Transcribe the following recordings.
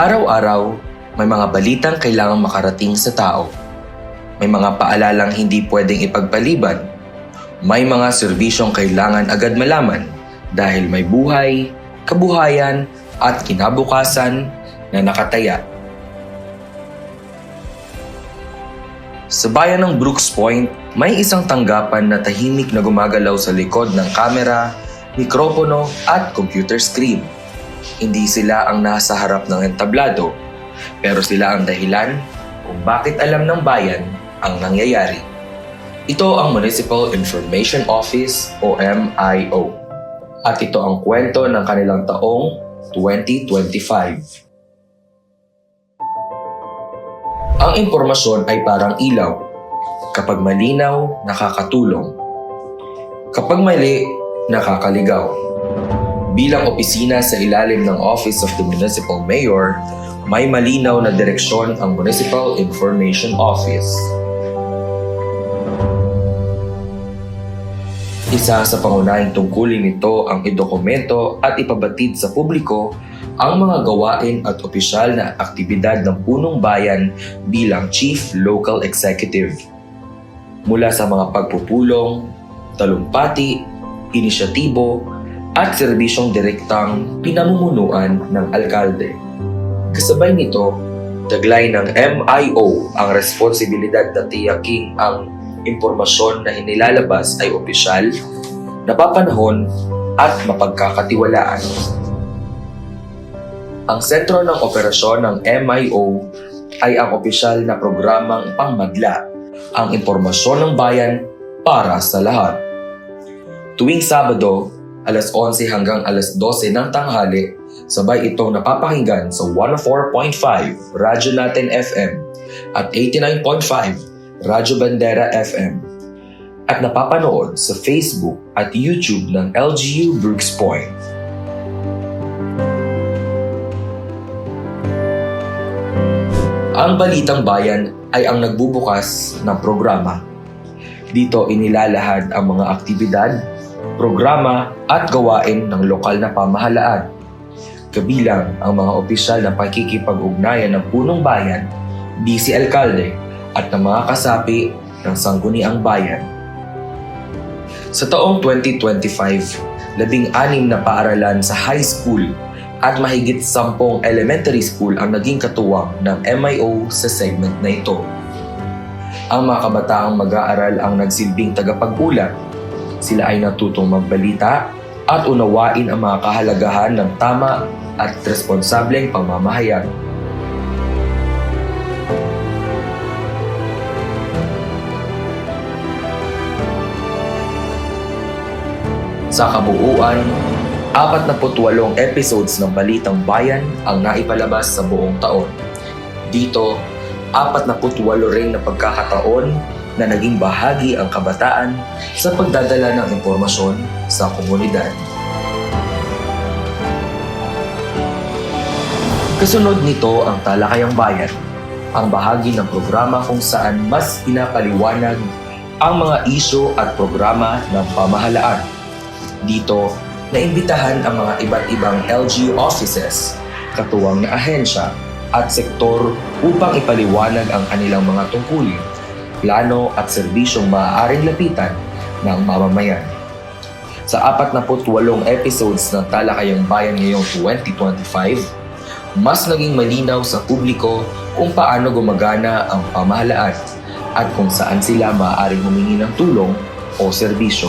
Araw-araw, may mga balitang kailangang makarating sa tao. May mga paalalang hindi pwedeng ipagpaliban. May mga serbisyong kailangan agad malaman dahil may buhay, kabuhayan at kinabukasan na nakataya. Sa bayan ng Brooks Point, may isang tanggapan na tahimik na gumagalaw sa likod ng kamera, mikropono at computer screen. Hindi sila ang nasa harap ng entablado, pero sila ang dahilan kung bakit alam ng bayan ang nangyayari. Ito ang Municipal Information Office o MIO. At ito ang kwento ng kanilang taong 2025. Ang impormasyon ay parang ilaw. Kapag malinaw, nakakatulong. Kapag mali, nakakaligaw. Bilang opisina sa ilalim ng Office of the Municipal Mayor, may malinaw na direksyon ang Municipal Information Office. Isa sa pangunahing tungkulin nito ang idokumento at ipabatid sa publiko ang mga gawain at opisyal na aktibidad ng punong bayan bilang Chief Local Executive. Mula sa mga pagpupulong, talumpati, inisyatibo, at serbisyong direktang pinamumunuan ng alkalde. Kasabay nito, taglay ng MIO ang responsibilidad na tiyaking ang impormasyon na inilalabas ay opisyal, napapanahon at mapagkakatiwalaan. Ang sentro ng operasyon ng MIO ay ang opisyal na programang pangmadla, ang impormasyon ng bayan para sa lahat. Tuwing Sabado, alas 11 hanggang alas 12 ng tanghali, sabay itong napapakinggan sa 104.5 Radyo Natin FM at 89.5 Radyo Bandera FM at napapanood sa Facebook at YouTube ng LGU Brooks Point. Ang Balitang Bayan ay ang nagbubukas ng programa. Dito inilalahad ang mga aktibidad, programa at gawain ng lokal na pamahalaan, kabilang ang mga opisyal na pakikipag-ugnayan ng punong bayan, BC Alkalde at ng mga kasapi ng sangguniang bayan. Sa taong 2025, 16 na paaralan sa high school at mahigit 10 elementary school ang naging katuwang ng MIO sa segment na ito. Ang mga kabataang mag-aaral ang nagsilbing tagapag-ulat. Sila ay natutong magbalita at unawain ang mga kahalagahan ng tama at responsableng pamamahayag. Sa kabuuan, 48 episodes ng Balitang Bayan ang naipalabas sa buong taon. Dito, 48 rin na pagkakataon na naging bahagi ang kabataan sa pagdadala ng impormasyon sa komunidad. Kasunod nito ang Talakayang Bayan, ang bahagi ng programa kung saan mas pinapaliwanag ang mga isyu at programa ng pamahalaan. Dito, naimbitahan ang mga iba't ibang LGU offices, katuwang na ahensya at sektor upang ipaliwanag ang kanilang mga tungkulin, plano at serbisyong maaaring lapitan ng mamamayan. Sa 48 episodes ng Talakayang Bayan ngayong 2025, mas naging malinaw sa publiko kung paano gumagana ang pamahalaan at kung saan sila maaaring humingi ng tulong o serbisyo.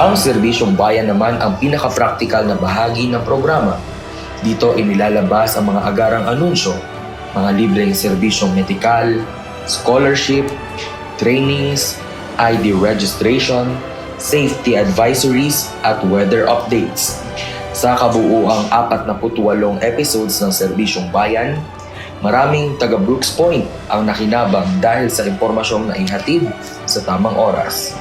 Ang Serbisyong Bayan naman ang pinaka-praktikal na bahagi ng programa. Dito inilalabas ang mga agarang anunsyo, mga libreng serbisyong medikal, scholarship, trainings, ID registration, safety advisories at weather updates. Sa kabuuang 48 episodes ng Serbisyong Bayan, maraming taga Brooks Point ang nakinabang dahil sa impormasyong naihatid sa tamang oras.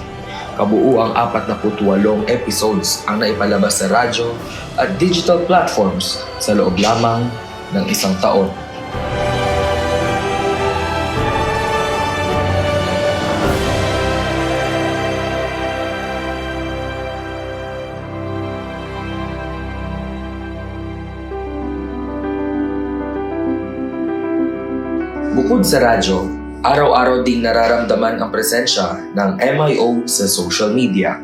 Kabuuang 48 episodes ang naipalabas sa radyo at digital platforms sa loob lamang ng isang taon. Bukod sa radyo, araw-araw ding nararamdaman ang presensya ng MIO sa social media.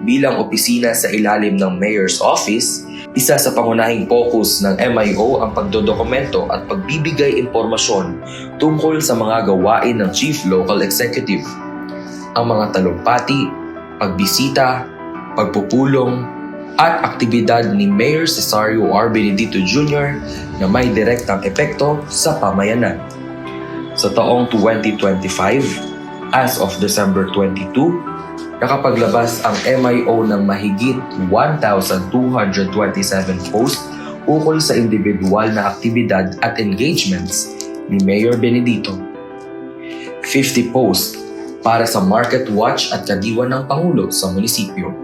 Bilang opisina sa ilalim ng Mayor's Office, isa sa pangunahing focus ng MIO ang pagdodokumento at pagbibigay impormasyon tungkol sa mga gawain ng Chief Local Executive. Ang mga talumpati, pagbisita, pagpupulong, at aktibidad ni Mayor Cesario R. Benedito Jr. na may direktang epekto sa pamayanan. Sa taong 2025, as of December 22, nakapaglabas ang MIO ng mahigit 1,227 posts ukol sa individual na aktibidad at engagements ni Mayor Benedito. 50 posts para sa Market Watch at kadiwan ng Pangulo sa munisipyo.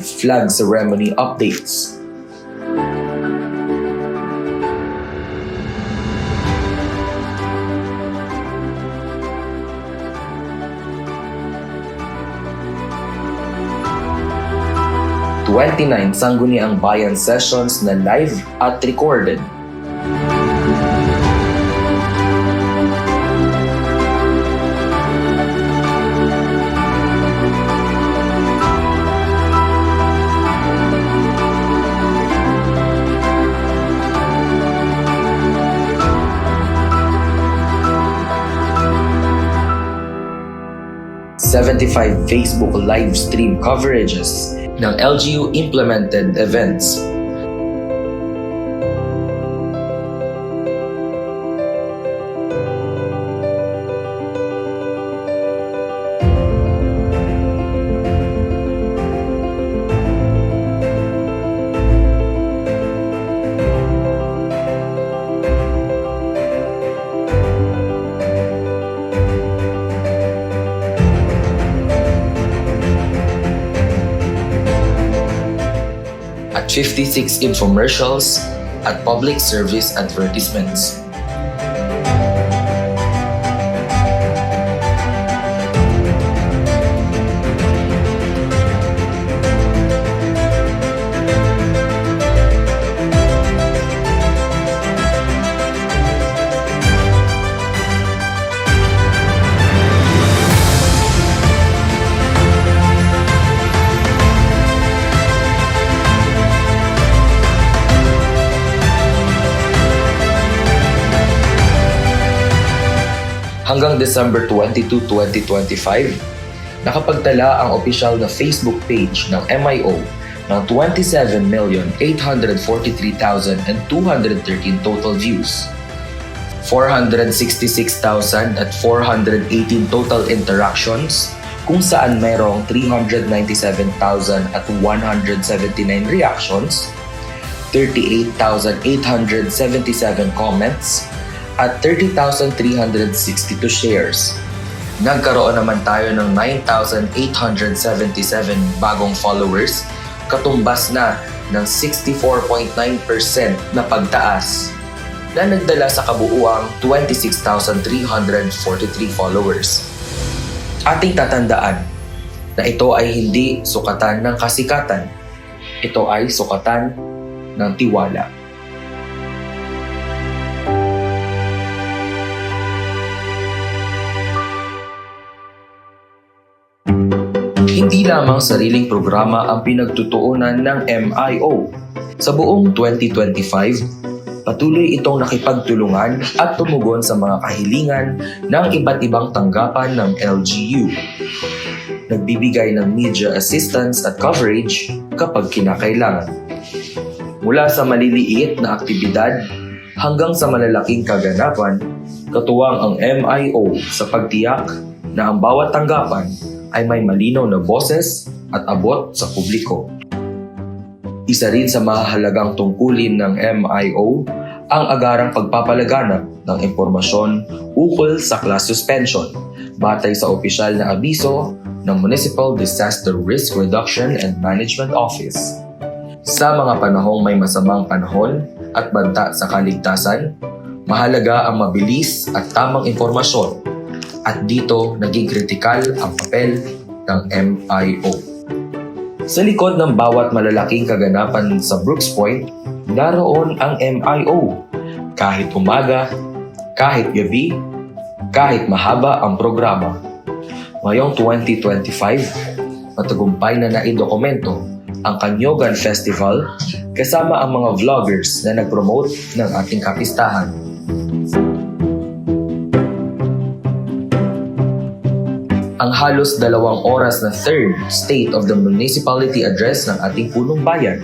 Flag ceremony updates. Sangguniang Bayan sessions na live at recorded. Facebook live stream coverages ng LGU implemented events. At 56 infomercials at public service advertisements. Hanggang December 22, 2025, nakapagtala ang opisyal na Facebook page ng MIO ng 27,843,213 total views, 466,418 total interactions, kung saan mayroong 397,179 reactions, 38,877 comments, at 30,362 shares. Nagkaroon naman tayo ng 9,877 bagong followers, katumbas na ng 64.9% na pagtaas na nagdala sa kabuuang 26,343 followers. Ating tatandaan na ito ay hindi sukatan ng kasikatan. Ito ay sukatan ng tiwala. Hindi lamang sariling programa ang pinagtutuunan ng MIO. Sa buong 2025, patuloy itong nakipagtulungan at tumugon sa mga kahilingan ng iba't ibang tanggapan ng LGU. Nagbibigay ng media assistance at coverage kapag kinakailangan. Mula sa maliliit na aktibidad hanggang sa malalaking kaganapan, katuwang ang MIO sa pagtiyak na ang bawat tanggapan ay may malinaw na boses at abot sa publiko. Isa rin sa mahalagang tungkulin ng MIO ang agarang pagpapalaganap ng impormasyon ukol sa class suspension batay sa opisyal na abiso ng Municipal Disaster Risk Reduction and Management Office. Sa mga panahong may masamang panahon at banta sa kaligtasan, Mahalaga ang mabilis at tamang impormasyon at dito naging kritikal ang papel ng MIO. Sa likod ng bawat malalaking kaganapan sa Brooks Point, naroon ang MIO. Kahit umaga, kahit gabi, kahit mahaba ang programa. Ngayong 2025, matagumpay na naidokumento ang Kanyogan Festival kasama ang mga vloggers na nag-promote ng ating kapistahan. Ang halos 2 oras na third State of the Municipality Address ng ating punong bayan.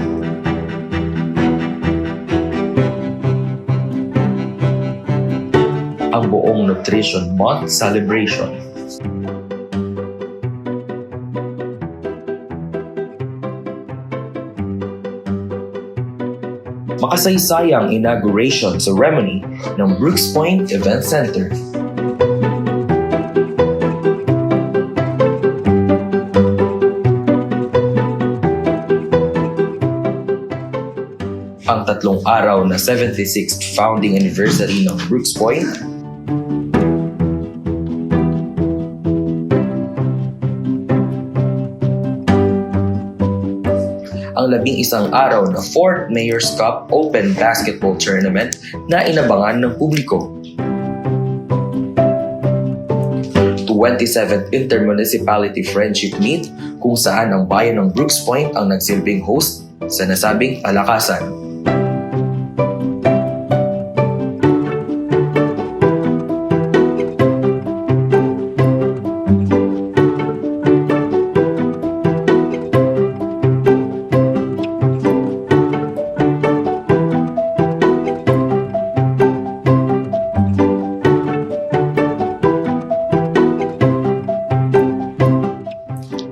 Ang buong Nutrition Month celebration. Makasaysayang inauguration ceremony ng Brooks Point Event Center. Ang 3 araw na 76th founding anniversary ng Brooks Point. Ang 11 araw na 4th Mayor's Cup Open Basketball Tournament na inabangan ng publiko. 27th Intermunicipality Friendship Meet kung saan ang bayan ng Brooks Point ang nagsilbing host sa nasabing palakasan.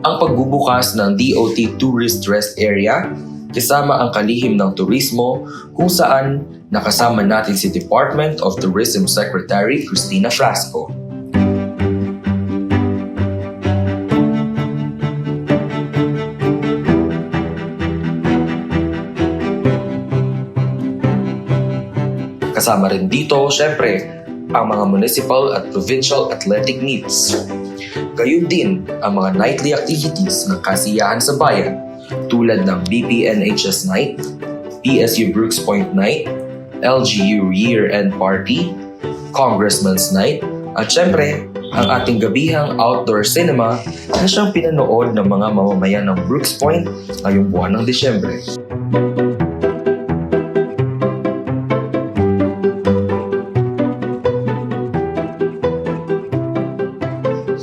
Ang pagbubukas ng DOT Tourist Rest Area kasama ang kalihim ng turismo kung saan nakasama natin si Department of Tourism Secretary Cristina Frasco. Kasama rin dito, syempre, ang mga municipal at provincial athletic meets. Gayon din ang mga nightly activities ng kasiyahan sa bayan tulad ng BPNHS Night, PSU Brooks Point Night, LGU Year-End Party, Congressman's Night, at syempre, ang ating gabihang outdoor cinema na siyang pinanood ng mga mamamayan ng Brooks Point ngayong buwan ng Disyembre.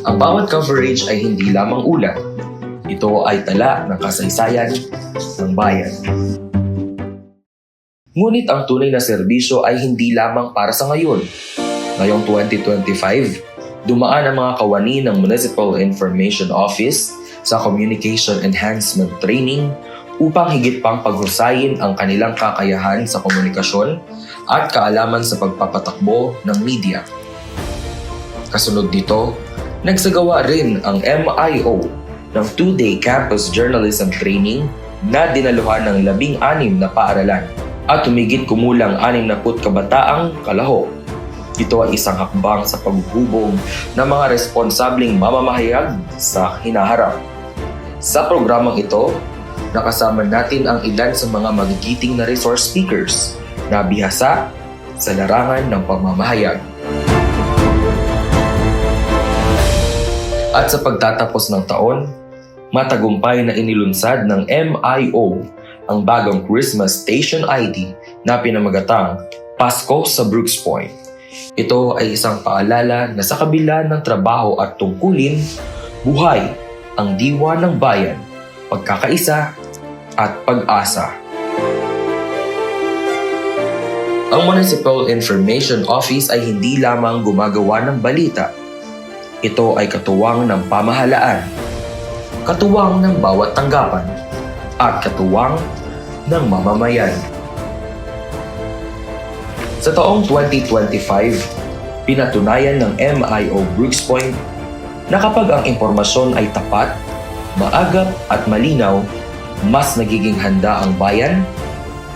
Ang bawat coverage ay hindi lamang ulat. Ito ay tala ng kasaysayan ng bayan. Ngunit ang tunay na serbisyo ay hindi lamang para sa ngayon. Ngayong 2025, dumaan ang mga kawani ng Municipal Information Office sa Communication Enhancement Training upang higit pang paghusayin ang kanilang kakayahan sa komunikasyon at kaalaman sa pagpapatakbo ng media. Kasunod dito, nagsagawa rin ang MIO ng 2-day campus journalism training na dinaluhan ng 16 na paaralan at humigit kumulang 60 kabataang kalahok. Ito ay isang hakbang sa paghuhubog ng mga responsableng mamamahayag sa hinaharap. Sa programang ito, nakasama natin ang ilan sa mga magigiting na resource speakers na bihasa sa larangan ng pamamahayag. At sa pagtatapos ng taon, matagumpay na inilunsad ng MIO ang bagong Christmas Station ID na pinamagatang Pasko sa Brooks Point. Ito ay isang paalala na sa kabila ng trabaho at tungkulin, buhay ang diwa ng bayan, pagkakaisa at pag-asa. Ang Municipal Information Office ay hindi lamang gumagawa ng balita. Ito ay katuwang ng pamahalaan, katuwang ng bawat tanggapan, at katuwang ng mamamayan. Sa taong 2025, pinatunayan ng MIO Brooks Point na kapag ang impormasyon ay tapat, maagap at malinaw, mas nagiging handa ang bayan,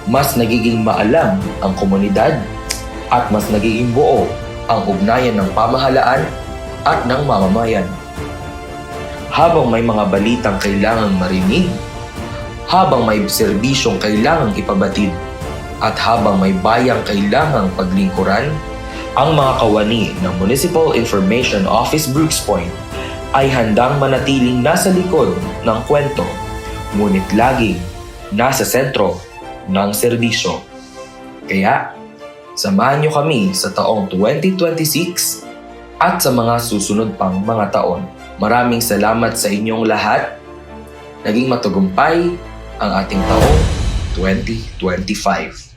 mas nagiging maalam ang komunidad, at mas nagiging buo ang ugnayan ng pamahalaan at ng mamamayan. Habang may mga balitang kailangang marinig, habang may serbisyong kailangang ipabatid, at habang may bayang kailangang paglingkuran, ang mga kawani ng Municipal Information Office Brooks Point ay handang manatiling nasa likod ng kwento, ngunit laging nasa sentro ng serbisyo. Kaya, samahan niyo kami sa taong 2026 at sa mga susunod pang mga taon. Maraming salamat sa inyong lahat. Naging matagumpay ang ating taong 2025.